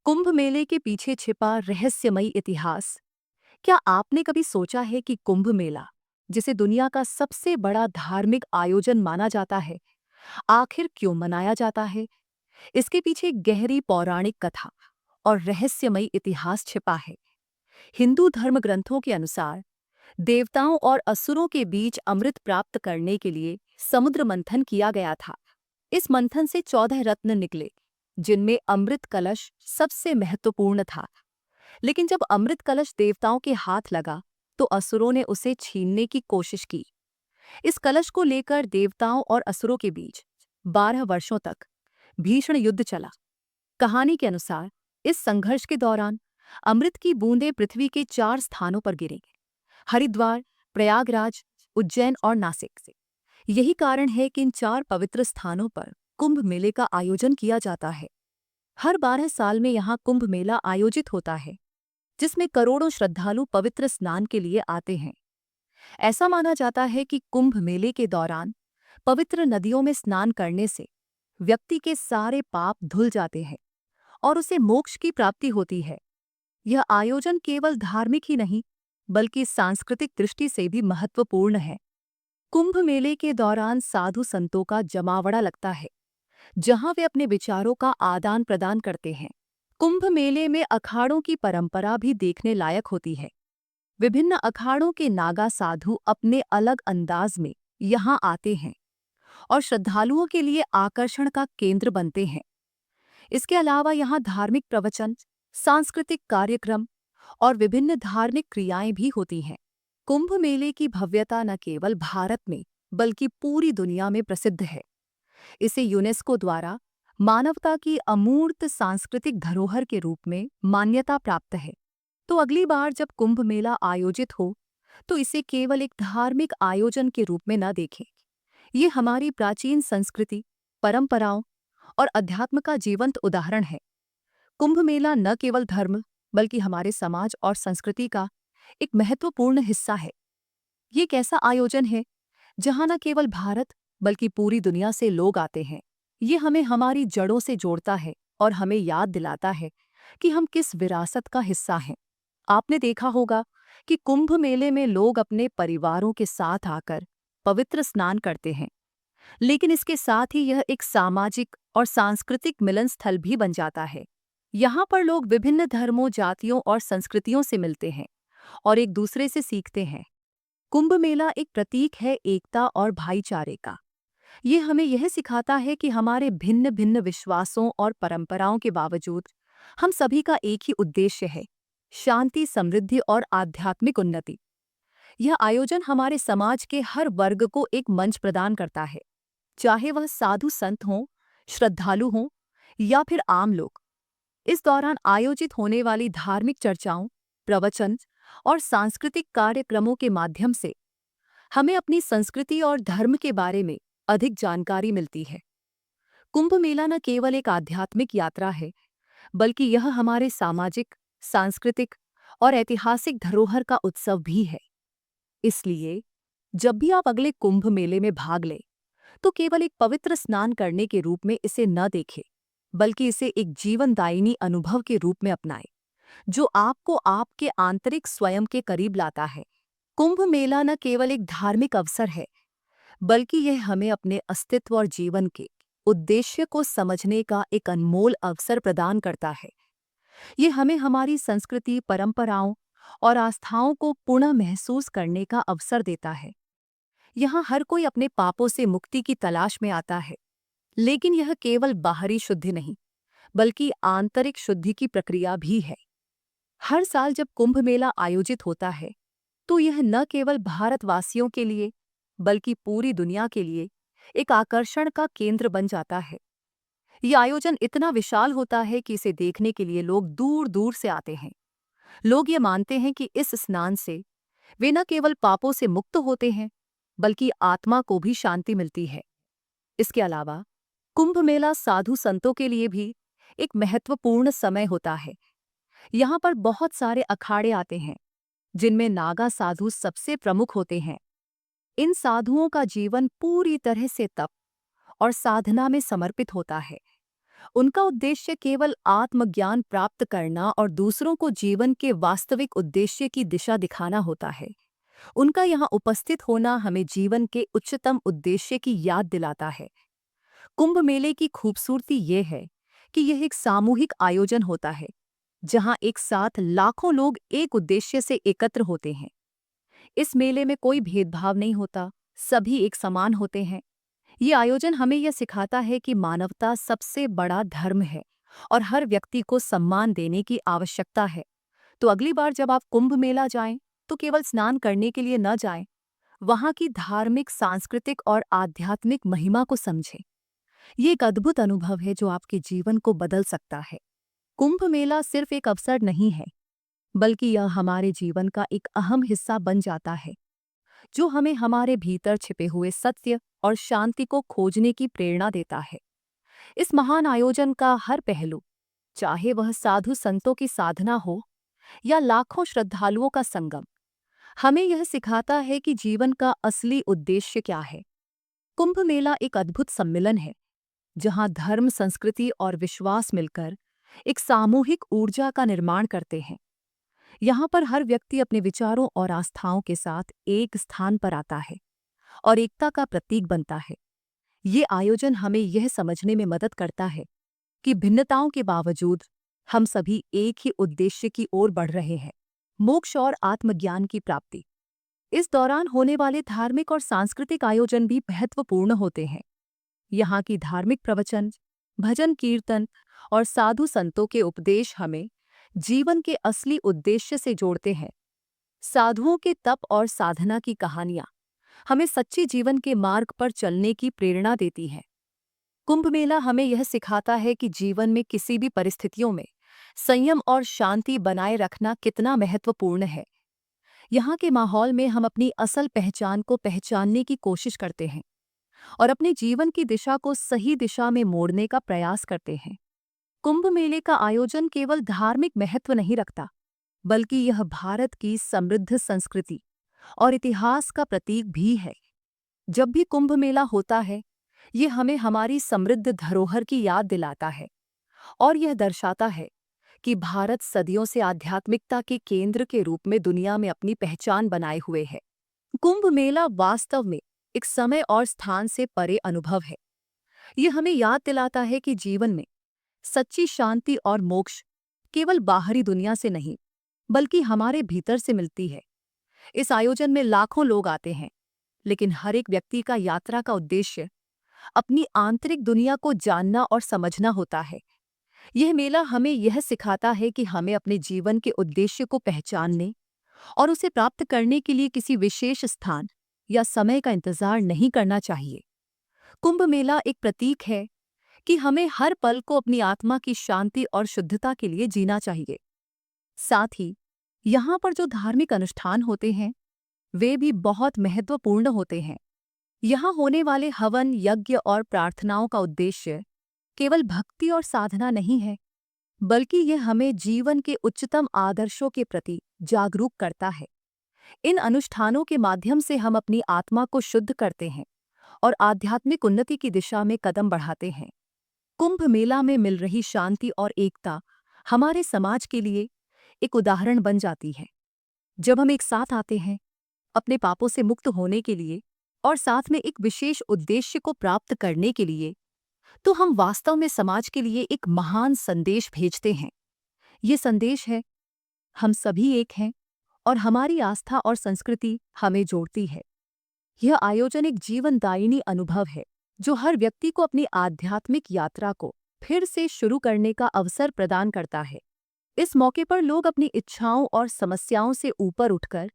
कुंभ मेले के पीछे छिपा रहस्यमयी इतिहास। क्या आपने कभी सोचा है कि कुंभ मेला, जिसे दुनिया का सबसे बड़ा धार्मिक आयोजन माना जाता है, आखिर क्यों मनाया जाता है? इसके पीछे एक गहरी पौराणिक कथा और रहस्यमयी इतिहास छिपा है। हिंदू धर्म ग्रंथों के अनुसार देवताओं और असुरों के बीच अमृत प्राप्त करने के लिए समुद्र मंथन किया गया था। इस मंथन से 14 रत्न निकले, जिनमें अमृत कलश सबसे महत्वपूर्ण था। लेकिन जब अमृत कलश देवताओं के हाथ लगा, तो असुरों ने उसे छीनने की कोशिश की। इस कलश को लेकर देवताओं और असुरों के बीच 12 वर्षों तक भीषण युद्ध चला। कहानी के अनुसार इस संघर्ष के दौरान अमृत की बूंदें पृथ्वी के 4 स्थानों पर गिरी: हरिद्वार, प्रयागराज, उज्जैन और नासिक से। यही कारण है कि इन 4 पवित्र स्थानों पर कुंभ मेले का आयोजन किया जाता है। हर 12 साल में यहाँ कुंभ मेला आयोजित होता है, जिसमें करोड़ों श्रद्धालु पवित्र स्नान के लिए आते हैं। ऐसा माना जाता है कि कुंभ मेले के दौरान पवित्र नदियों में स्नान करने से व्यक्ति के सारे पाप धुल जाते हैं और उसे मोक्ष की प्राप्ति होती है। यह आयोजन केवल धार्मिक ही नहीं, बल्कि सांस्कृतिक दृष्टि से भी महत्वपूर्ण है। कुंभ मेले के दौरान साधु संतों का जमावड़ा लगता है, जहां वे अपने विचारों का आदान प्रदान करते हैं। कुंभ मेले में अखाड़ों की परंपरा भी देखने लायक होती है। विभिन्न अखाड़ों के नागा साधु अपने अलग अंदाज में यहाँ आते हैं और श्रद्धालुओं के लिए आकर्षण का केंद्र बनते हैं। इसके अलावा यहाँ धार्मिक प्रवचन, सांस्कृतिक कार्यक्रम और विभिन्न धार्मिक क्रियाएं भी होती हैं। कुंभ मेले की भव्यता न केवल भारत में, बल्कि पूरी दुनिया में प्रसिद्ध है। इसे यूनेस्को द्वारा मानवता की अमूर्त सांस्कृतिक धरोहर के रूप में मान्यता प्राप्त है। तो अगली बार जब कुंभ मेला आयोजित हो, तो इसे केवल एक धार्मिक आयोजन के रूप में न देखें। ये हमारी प्राचीन संस्कृति, परंपराओं और अध्यात्म का जीवंत उदाहरण है। कुंभ मेला न केवल धर्म, बल्कि हमारे समाज और संस्कृति का एक महत्वपूर्ण हिस्सा है। ये एक ऐसा आयोजन है जहां न केवल भारत, बल्कि पूरी दुनिया से लोग आते हैं। ये हमें हमारी जड़ों से जोड़ता है और हमें याद दिलाता है कि हम किस विरासत का हिस्सा हैं। आपने देखा होगा कि कुंभ मेले में लोग अपने परिवारों के साथ आकर पवित्र स्नान करते हैं, लेकिन इसके साथ ही यह एक सामाजिक और सांस्कृतिक मिलन स्थल भी बन जाता है। यहाँ पर लोग विभिन्न धर्मों, जातियों और संस्कृतियों से मिलते हैं और एक दूसरे से सीखते हैं। कुंभ मेला एक प्रतीक है एकता और भाईचारे का। ये हमें यह सिखाता है कि हमारे भिन्न भिन्न विश्वासों और परंपराओं के बावजूद हम सभी का एक ही उद्देश्य है: शांति, समृद्धि और आध्यात्मिक उन्नति। यह आयोजन हमारे समाज के हर वर्ग को एक मंच प्रदान करता है, चाहे वह साधु संत हों, श्रद्धालु हों या फिर आम लोग। इस दौरान आयोजित होने वाली धार्मिक चर्चाओं, प्रवचन और सांस्कृतिक कार्यक्रमों के माध्यम से हमें अपनी संस्कृति और धर्म के बारे में अधिक जानकारी मिलती है। कुंभ मेला न केवल एक आध्यात्मिक यात्रा है, बल्कि यह हमारे सामाजिक, सांस्कृतिक और ऐतिहासिक धरोहर का उत्सव भी है। इसलिए जब भी आप अगले कुंभ मेले में भाग लें, तो केवल एक पवित्र स्नान करने के रूप में इसे न देखें, बल्कि इसे एक जीवनदायिनी अनुभव के रूप में अपनाएं, जो आपको आपके आंतरिक स्वयं के करीब लाता है। कुंभ मेला न केवल एक धार्मिक अवसर है, बल्कि यह हमें अपने अस्तित्व और जीवन के उद्देश्य को समझने का एक अनमोल अवसर प्रदान करता है। ये हमें हमारी संस्कृति, परंपराओं और आस्थाओं को पुनः महसूस करने का अवसर देता है। यहाँ हर कोई अपने पापों से मुक्ति की तलाश में आता है, लेकिन यह केवल बाहरी शुद्धि नहीं, बल्कि आंतरिक शुद्धि की प्रक्रिया भी है। हर साल जब कुंभ मेला आयोजित होता है, तो यह न केवल भारतवासियों के लिए, बल्कि पूरी दुनिया के लिए एक आकर्षण का केंद्र बन जाता है। यह आयोजन इतना विशाल होता है कि इसे देखने के लिए लोग दूर दूर से आते हैं। लोग ये मानते हैं कि इस स्नान से वे न केवल पापों से मुक्त होते हैं, बल्कि आत्मा को भी शांति मिलती है। इसके अलावा कुंभ मेला साधु संतों के लिए भी एक महत्वपूर्ण समय होता है। यहाँ पर बहुत सारे अखाड़े आते हैं, जिनमें नागा साधु सबसे प्रमुख होते हैं। इन साधुओं का जीवन पूरी तरह से तप और साधना में समर्पित होता है। उनका उद्देश्य केवल आत्मज्ञान प्राप्त करना और दूसरों को जीवन के वास्तविक उद्देश्य की दिशा दिखाना होता है। उनका यहाँ उपस्थित होना हमें जीवन के उच्चतम उद्देश्य की याद दिलाता है। कुंभ मेले की खूबसूरती ये है कि यह एक सामूहिक आयोजन होता है, जहाँ एक साथ लाखों लोग एक उद्देश्य से एकत्र होते हैं। इस मेले में कोई भेदभाव नहीं होता, सभी एक समान होते हैं। ये आयोजन हमें यह सिखाता है कि मानवता सबसे बड़ा धर्म है और हर व्यक्ति को सम्मान देने की आवश्यकता है। तो अगली बार जब आप कुंभ मेला जाएं, तो केवल स्नान करने के लिए न जाएं, वहाँ की धार्मिक, सांस्कृतिक और आध्यात्मिक महिमा को समझें। ये एक अद्भुत अनुभव है जो आपके जीवन को बदल सकता है। कुंभ मेला सिर्फ एक अवसर नहीं है, बल्कि यह हमारे जीवन का एक अहम हिस्सा बन जाता है, जो हमें हमारे भीतर छिपे हुए सत्य और शांति को खोजने की प्रेरणा देता है। इस महान आयोजन का हर पहलू, चाहे वह साधु संतों की साधना हो या लाखों श्रद्धालुओं का संगम, हमें यह सिखाता है कि जीवन का असली उद्देश्य क्या है। कुंभ मेला एक अद्भुत सम्मिलन है, जहां धर्म, संस्कृति और विश्वास मिलकर एक सामूहिक ऊर्जा का निर्माण करते हैं। यहाँ पर हर व्यक्ति अपने विचारों और आस्थाओं के साथ एक स्थान पर आता है और एकता का प्रतीक बनता है। ये आयोजन हमें यह समझने में मदद करता है कि भिन्नताओं के बावजूद हम सभी एक ही उद्देश्य की ओर बढ़ रहे हैं, मोक्ष और आत्मज्ञान की प्राप्ति। इस दौरान होने वाले धार्मिक और सांस्कृतिक आयोजन भी महत्वपूर्ण होते हैं। यहाँ की धार्मिक प्रवचन, भजन, कीर्तन और साधु संतों के उपदेश हमें जीवन के असली उद्देश्य से जोड़ते हैं। साधुओं के तप और साधना की कहानियां हमें सच्चे जीवन के मार्ग पर चलने की प्रेरणा देती हैं। कुंभ मेला हमें यह सिखाता है कि जीवन में किसी भी परिस्थितियों में संयम और शांति बनाए रखना कितना महत्वपूर्ण है। यहाँ के माहौल में हम अपनी असल पहचान को पहचानने की कोशिश करते हैं और अपने जीवन की दिशा को सही दिशा में मोड़ने का प्रयास करते हैं। कुंभ मेले का आयोजन केवल धार्मिक महत्व नहीं रखता, बल्कि यह भारत की समृद्ध संस्कृति और इतिहास का प्रतीक भी है। जब भी कुंभ मेला होता है, ये हमें हमारी समृद्ध धरोहर की याद दिलाता है और यह दर्शाता है कि भारत सदियों से आध्यात्मिकता के केंद्र के रूप में दुनिया में अपनी पहचान बनाए हुए है। कुंभ मेला वास्तव में एक समय और स्थान से परे अनुभव है। यह हमें याद दिलाता है कि जीवन में सच्ची शांति और मोक्ष केवल बाहरी दुनिया से नहीं, बल्कि हमारे भीतर से मिलती है। इस आयोजन में लाखों लोग आते हैं, लेकिन हर एक व्यक्ति का यात्रा का उद्देश्य अपनी आंतरिक दुनिया को जानना और समझना होता है। यह मेला हमें यह सिखाता है कि हमें अपने जीवन के उद्देश्य को पहचानने और उसे प्राप्त करने के लिए किसी विशेष स्थान या समय का इंतजार नहीं करना चाहिए। कुंभ मेला एक प्रतीक है कि हमें हर पल को अपनी आत्मा की शांति और शुद्धता के लिए जीना चाहिए। साथ ही यहाँ पर जो धार्मिक अनुष्ठान होते हैं, वे भी बहुत महत्वपूर्ण होते हैं। यहाँ होने वाले हवन, यज्ञ और प्रार्थनाओं का उद्देश्य केवल भक्ति और साधना नहीं है, बल्कि यह हमें जीवन के उच्चतम आदर्शों के प्रति जागरूक करता है। इन अनुष्ठानों के माध्यम से हम अपनी आत्मा को शुद्ध करते हैं और आध्यात्मिक उन्नति की दिशा में कदम बढ़ाते हैं। कुंभ मेला में मिल रही शांति और एकता हमारे समाज के लिए एक उदाहरण बन जाती है। जब हम एक साथ आते हैं अपने पापों से मुक्त होने के लिए और साथ में एक विशेष उद्देश्य को प्राप्त करने के लिए, तो हम वास्तव में समाज के लिए एक महान संदेश भेजते हैं। ये संदेश है, हम सभी एक हैं और हमारी आस्था और संस्कृति हमें जोड़ती है। यह आयोजन एक जीवनदायिनी अनुभव है, जो हर व्यक्ति को अपनी आध्यात्मिक यात्रा को फिर से शुरू करने का अवसर प्रदान करता है। इस मौके पर लोग अपनी इच्छाओं और समस्याओं से ऊपर उठकर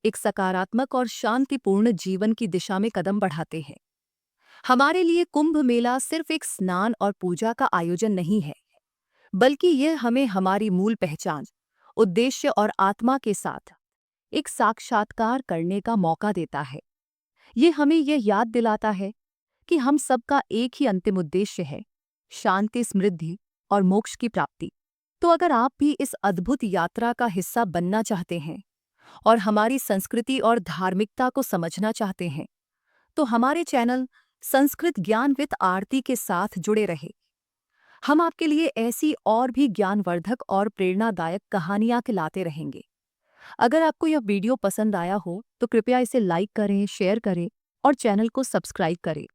एक सकारात्मक और शांतिपूर्ण जीवन की दिशा में कदम बढ़ाते हैं। हमारे लिए कुंभ मेला सिर्फ एक स्नान और पूजा का आयोजन नहीं है, बल्कि यह हमें हमारी मूल पहचान, उद्देश्य और आत्मा के साथ एक साक्षात्कार करने का मौका देता है। ये हमें यह याद दिलाता है कि हम सबका एक ही अंतिम उद्देश्य है, शांति, समृद्धि और मोक्ष की प्राप्ति। तो अगर आप भी इस अद्भुत यात्रा का हिस्सा बनना चाहते हैं और हमारी संस्कृति और धार्मिकता को समझना चाहते हैं, तो हमारे चैनल संस्कृत ज्ञान विद आरती के साथ जुड़े रहे। हम आपके लिए ऐसी और भी ज्ञानवर्धक और प्रेरणादायक कहानियाँ लाते रहेंगे। अगर आपको यह वीडियो पसंद आया हो तो कृपया इसे लाइक करें, शेयर करें और चैनल को सब्सक्राइब करें।